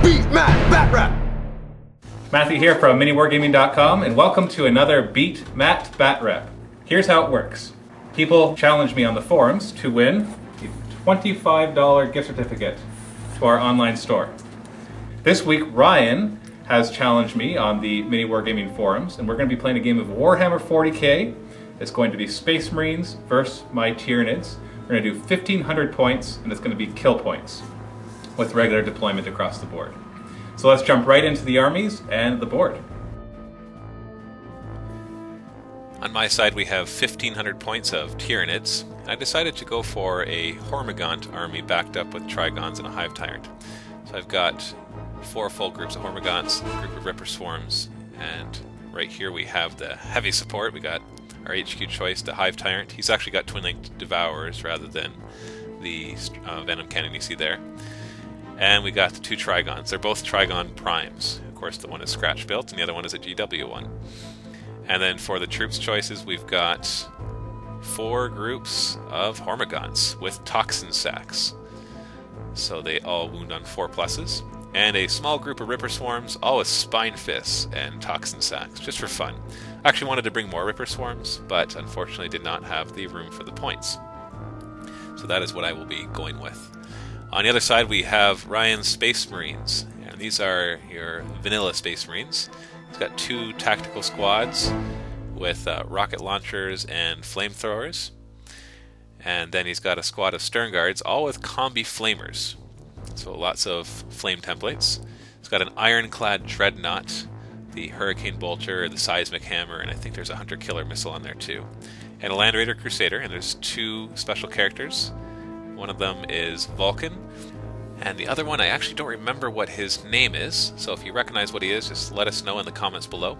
Beat Matt Batrep. Matthew here from miniwargaming.com, and welcome to another Beat Matt Batrep. Here's how it works. People challenge me on the forums to win a $25 gift certificate to our online store. This week, Ryan has challenged me on the Mini Wargaming forums, and we're going to be playing a game of Warhammer 40k. It's going to be Space Marines versus my Tyranids. We're going to do 1,500 points, and it's going to be kill points with regular deployment across the board. So let's jump right into the armies and the board. On my side we have 1,500 points of Tyranids. I decided to go for a Hormigaunt army backed up with Trigons and a Hive Tyrant. So I've got 4 full groups of Hormigaunts, a group of Ripper Swarms, and right here we have the heavy support. We got our HQ choice, the Hive Tyrant. He's actually got twin-linked Devourers rather than the Venom Cannon you see there. And we got the 2 Trigons. They're both Trigon Primes. Of course, the one is scratch built and the other one is a GW one. And then for the troops choices, we've got 4 groups of Hormigaunts with Toxin Sacks. So they all wound on 4+. And a small group of Ripper Swarms, all with Spine Fists and Toxin Sacks, just for fun. I actually wanted to bring more Ripper Swarms, but unfortunately did not have the room for the points. So that is what I will be going with. On the other side we have Ryan's Space Marines, and these are your vanilla Space Marines. He's got 2 tactical squads with rocket launchers and flamethrowers. And then he's got a squad of Stern Guards, all with combi flamers. So lots of flame templates. He's got an ironclad dreadnought, the Hurricane Bolter, the Seismic Hammer, and I think there's a Hunter Killer missile on there too. And a Land Raider Crusader, and there's 2 special characters. One of them is Vulcan, and the other one I actually don't remember what his name is, so if you recognize what he is, just let us know in the comments below.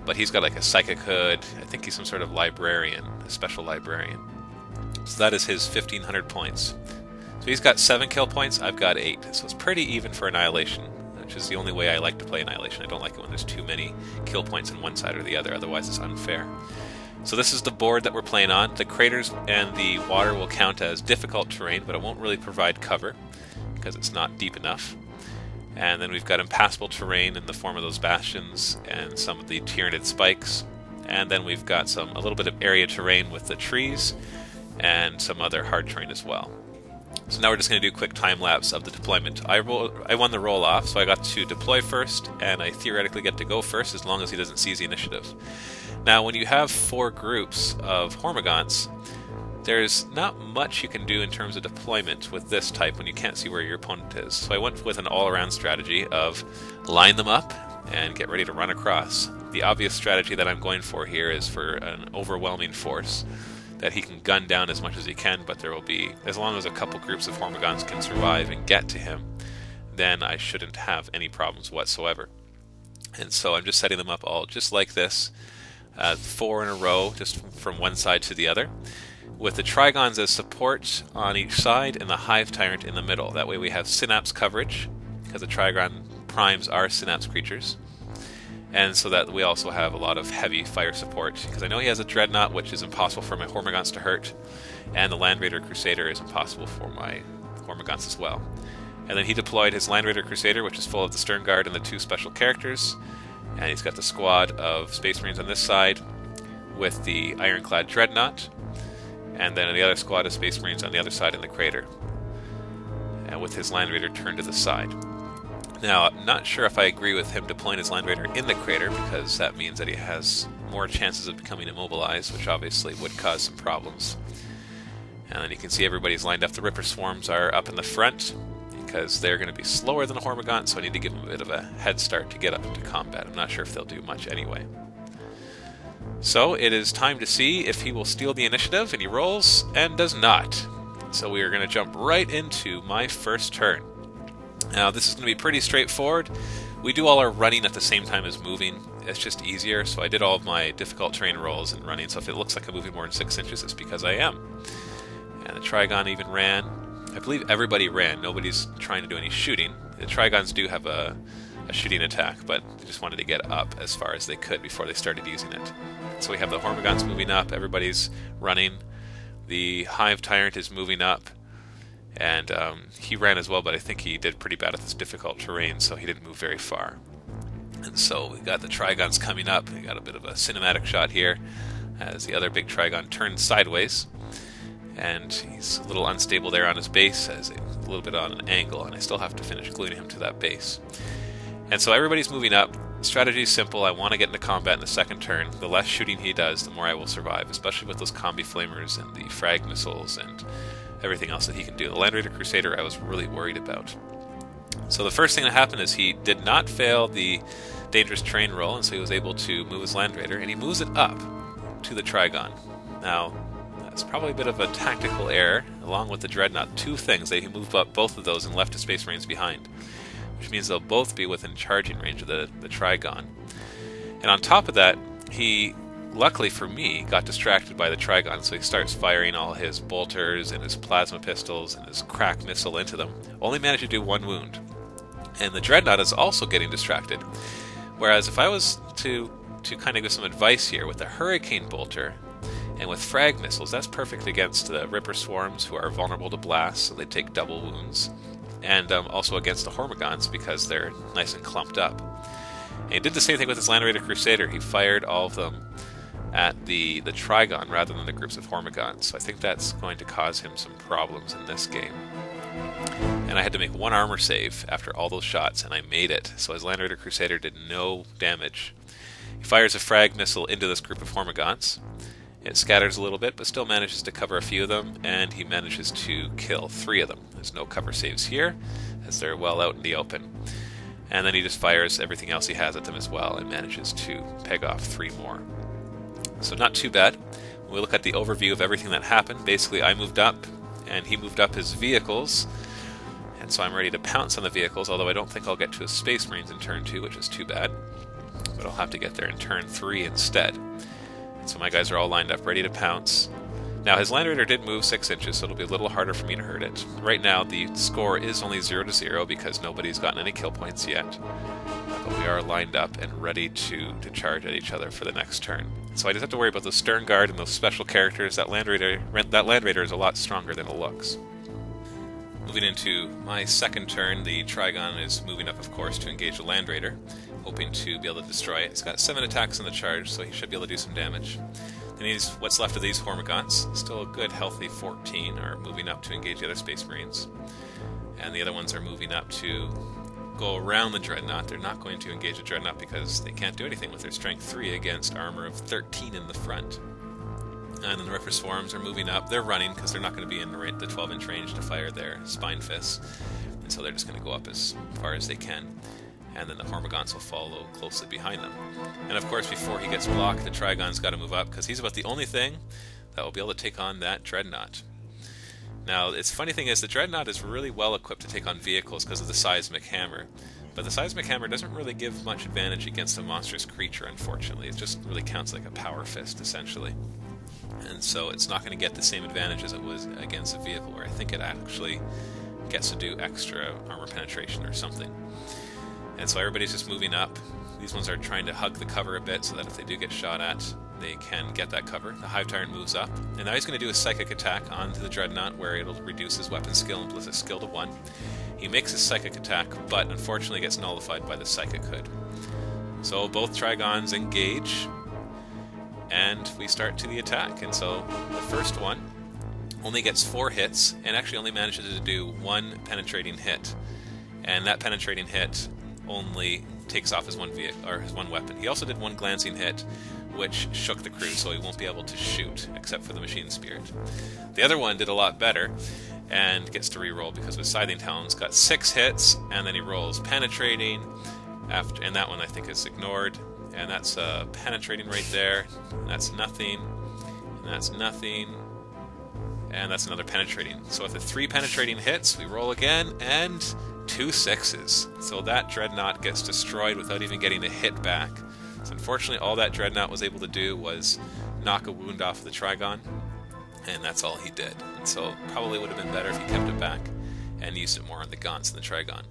But he's got like a psychic hood. I think he's some sort of librarian, a special librarian. So that is his 1,500 points. So he's got 7 kill points, I've got 8, so it's pretty even for Annihilation, which is the only way I like to play Annihilation. I don't like it when there's too many kill points on one side or the other, otherwise it's unfair. So this is the board that we're playing on. The craters and the water will count as difficult terrain, but it won't really provide cover because it's not deep enough. And then we've got impassable terrain in the form of those bastions and some of the Tyranid spikes. And then we've got a little bit of area terrain with the trees and some other hard terrain as well. So now we're just going to do a quick time lapse of the deployment. I won the roll off, so I got to deploy first, and I theoretically get to go first as long as he doesn't seize the initiative. Now, when you have 4 groups of Hormigaunts, there's not much you can do in terms of deployment with this type when you can't see where your opponent is. So I went with an all-around strategy of line them up and get ready to run across. The obvious strategy that I'm going for here is for an overwhelming force that he can gun down as much as he can, but there will be, as long as a couple groups of Hormigaunts can survive and get to him, then I shouldn't have any problems whatsoever. And so I'm just setting them up all just like this. 4 in a row, just from one side to the other, with the Trigons as support on each side and the Hive Tyrant in the middle. That way we have Synapse coverage, because the Trigon Primes are Synapse creatures, and so that we also have a lot of heavy fire support, because I know he has a Dreadnought, which is impossible for my Hormigaunts to hurt, and the Land Raider Crusader is impossible for my Hormigaunts as well. And then he deployed his Land Raider Crusader, which is full of the Stern Guard and the 2 special characters. And he's got the squad of Space Marines on this side with the Ironclad Dreadnought, and then the other squad of Space Marines on the other side in the crater, and with his Land Raider turned to the side. Now, I'm not sure if I agree with him deploying his Land Raider in the crater, because that means that he has more chances of becoming immobilized, which obviously would cause some problems. And then you can see everybody's lined up. The Ripper Swarms are up in the front, because they're going to be slower than a Hormigaunt, so I need to give them a bit of a head start to get up into combat. I'm not sure if they'll do much anyway. So it is time to see if he will steal the initiative, and he rolls and does not. So we are going to jump right into my first turn. Now this is going to be pretty straightforward. We do all our running at the same time as moving. It's just easier, so I did all of my difficult terrain rolls and running, so if it looks like I'm moving more than 6 inches, it's because I am. And the Trigon even ran. I believe everybody ran. Nobody's trying to do any shooting. The Trigons do have a shooting attack, but they just wanted to get up as far as they could before they started using it. So we have the Hormigauns moving up, everybody's running. The Hive Tyrant is moving up, And he ran as well, but I think he did pretty bad at this difficult terrain, so he didn't move very far. And so we got the Trigons coming up. We got a bit of a cinematic shot here as the other big Trigon turns sideways. And he's a little unstable there on his base, as a little bit on an angle, and I still have to finish gluing him to that base. And so everybody's moving up. The strategy is simple. I want to get into combat in the second turn. The less shooting he does, the more I will survive, especially with those combi flamers and the frag missiles and everything else that he can do. The Land Raider Crusader I was really worried about. So the first thing that happened is he did not fail the dangerous terrain roll, and so he was able to move his Land Raider, and he moves it up to the Trigon. Now, that's probably a bit of a tactical error, along with the Dreadnought. Two things, that he moved up both of those and left his Space Marines behind, which means they'll both be within charging range of the Trigon. And on top of that, he, luckily for me, got distracted by the Trigon, so he starts firing all his bolters and his plasma pistols and his crack missile into them. Only managed to do 1 wound. And the Dreadnought is also getting distracted. Whereas if I was to kind of give some advice here, with the Hurricane Bolter and with frag missiles, that's perfect against the Ripper Swarms, who are vulnerable to blasts, so they take double wounds. And also against the Hormigons, because they're nice and clumped up. And he did the same thing with his Land Raider Crusader. He fired all of them at the Trigon rather than the groups of Hormigons. So I think that's going to cause him some problems in this game. And I had to make 1 armor save after all those shots, and I made it. So his Land Raider Crusader did no damage. He fires a frag missile into this group of Hormigons. It scatters a little bit, but still manages to cover a few of them, and he manages to kill 3 of them. There's no cover saves here, as they're well out in the open. And then he just fires everything else he has at them as well, and manages to peg off 3 more. So not too bad. When we look at the overview of everything that happened, basically I moved up, and he moved up his vehicles, and so I'm ready to pounce on the vehicles, although I don't think I'll get to his Space Marines in turn 2, which is too bad. But I'll have to get there in turn 3 instead. And so my guys are all lined up, ready to pounce. Now his Land Raider did move 6 inches, so it'll be a little harder for me to hurt it. Right now the score is only 0-0 because nobody's gotten any kill points yet. But we are lined up and ready to charge at each other for the next turn. So I just have to worry about the Stern Guard and those special characters. That Land Raider is a lot stronger than it looks. Moving into my second turn, the Trigon is moving up, of course, to engage the Land Raider, hoping to be able to destroy it. He's got 7 attacks on the charge, so he should be able to do some damage. Then he's what's left of these Hormigons. Still a good, healthy 14 are moving up to engage the other Space Marines. And the other ones are moving up to go around the Dreadnought. They're not going to engage the Dreadnought because they can't do anything with their Strength 3 against armor of 13 in the front. And then the Ripper Swarms are moving up. They're running because they're not going to be in the 12-inch range to fire their Spine Fists. And so they're just going to go up as far as they can. And then the Hormigons will follow closely behind them. And of course, before he gets blocked, the Trigon's got to move up, because he's about the only thing that will be able to take on that Dreadnought. Now, the funny thing is, the Dreadnought is really well equipped to take on vehicles because of the Seismic Hammer. But the Seismic Hammer doesn't really give much advantage against a monstrous creature, unfortunately. It just really counts like a Power Fist, essentially. And so it's not going to get the same advantage as it was against a vehicle, where I think it actually gets to do extra armor penetration or something. And so everybody's just moving up. These ones are trying to hug the cover a bit so that if they do get shot at, they can get that cover. The Hive Tyrant moves up, and now he's going to do a Psychic attack onto the Dreadnought, where it'll reduce his weapon skill and Blizzard skill to 1. He makes his Psychic attack, but unfortunately gets nullified by the Psychic Hood. So both Trigons engage, and we start to the attack. And so the first one only gets 4 hits, and actually only manages to do 1 penetrating hit. And that penetrating hit only takes off his one weapon. He also did 1 glancing hit, which shook the crew, so he won't be able to shoot, except for the Machine Spirit. The other one did a lot better, and gets to reroll because with Scything Talons got 6 hits, and then he rolls penetrating, and that one I think is ignored, and that's penetrating right there, and that's nothing, and that's nothing, and that's another penetrating. So with the 3 penetrating hits, we roll again, and 2 6s. So that Dreadnought gets destroyed without even getting a hit back. So unfortunately, all that Dreadnought was able to do was knock a wound off of the Trigon, and that's all he did. And so probably would have been better if he kept it back and used it more on the Gaunts than the Trigon.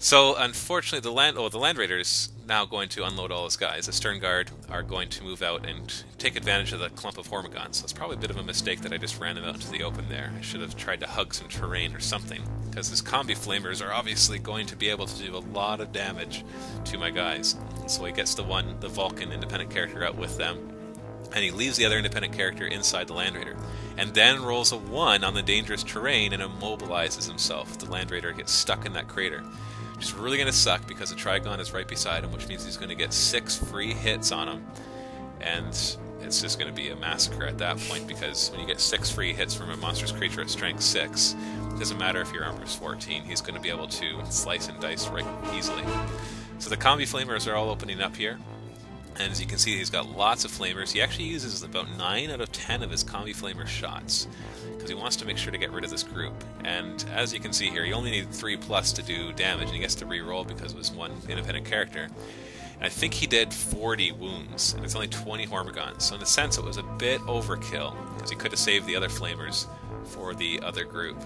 So unfortunately, the Land Raider is now going to unload all his guys. The Stern Guard are going to move out and take advantage of the clump of Hormigons. So it's probably a bit of a mistake that I just ran them out into the open there. I should have tried to hug some terrain or something, because his Combi Flamers are obviously going to be able to do a lot of damage to my guys. So he gets the Vulcan independent character out with them, and he leaves the other independent character inside the Land Raider, and then rolls a 1 on the dangerous terrain and immobilizes himself. The Land Raider gets stuck in that crater, which is really going to suck because the Trigon is right beside him, which means he's going to get 6 free hits on him, and it's just going to be a massacre at that point, because when you get 6 free hits from a monstrous creature at strength 6, it doesn't matter if your armor is 14, he's going to be able to slice and dice right easily. So the Combi Flamers are all opening up here. And as you can see, he's got lots of flamers. He actually uses about 9 out of 10 of his Combi Flamer shots, because he wants to make sure to get rid of this group. And as you can see here, he only needed 3+ to do damage, and he gets to re-roll because it was one independent character. And I think he did 40 wounds, and it's only 20 Hormigons. So in a sense, it was a bit overkill, because he could have saved the other flamers for the other group.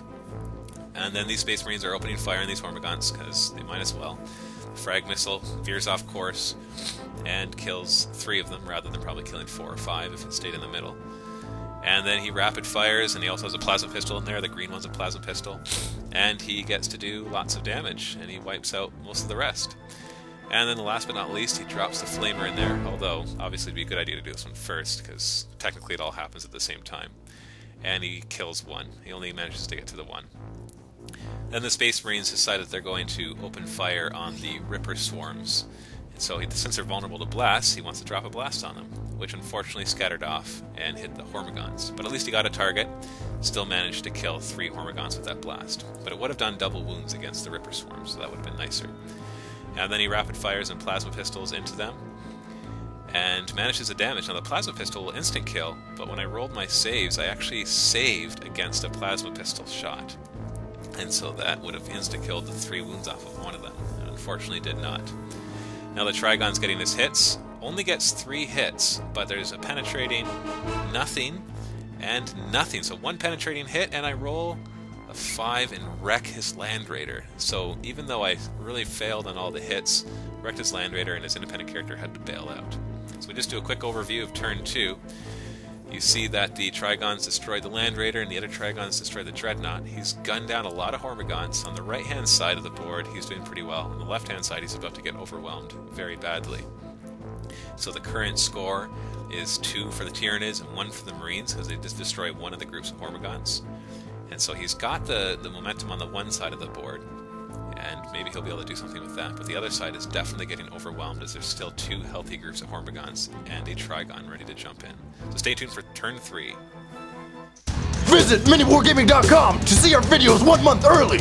And then these Space Marines are opening fire on these Hormigons, because they might as well. Frag missile veers off course and kills 3 of them, rather than probably killing 4 or 5 if it stayed in the middle. And then he rapid fires, and he also has a plasma pistol in there. The green one's a plasma pistol, and he gets to do lots of damage, and he wipes out most of the rest. And then last but not least, he drops the flamer in there, although obviously it'd be a good idea to do this one first, because technically it all happens at the same time. And he kills 1. He only manages to get to the 1. Then the Space Marines decide that they're going to open fire on the Ripper Swarms. And so since they're vulnerable to blasts, he wants to drop a blast on them, which unfortunately scattered off and hit the Hormigons. But at least he got a target, still managed to kill 3 Hormigons with that blast. But it would have done double wounds against the Ripper Swarms, so that would have been nicer. And then he rapid fires and plasma pistols into them, and manages the damage. Now the plasma pistol will instant kill, but when I rolled my saves, I actually saved against a plasma pistol shot. And so that would have insta-killed the 3 wounds off of one of them, and unfortunately did not. Now the Trigon's getting his hits, only gets 3 hits, but there's a penetrating, nothing, and nothing. So 1 penetrating hit, and I roll a 5 and wreck his Land Raider. So even though I really failed on all the hits, wrecked his Land Raider, and his independent character had to bail out. So we just do a quick overview of turn 2. You see that the Trigons destroyed the Land Raider and the other Trigons destroyed the Dreadnought. He's gunned down a lot of Hormigons. On the right-hand side of the board, he's doing pretty well. On the left-hand side, he's about to get overwhelmed very badly. So the current score is 2 for the Tyranids and 1 for the Marines, because they just destroy one of the groups of Hormigons. And so he's got the momentum on the one side of the board, and maybe he'll be able to do something with that. But the other side is definitely getting overwhelmed, as there's still 2 healthy groups of Hormigons and a Trigon ready to jump in. So stay tuned for turn 3. Visit miniwargaming.com to see our videos 1 month early.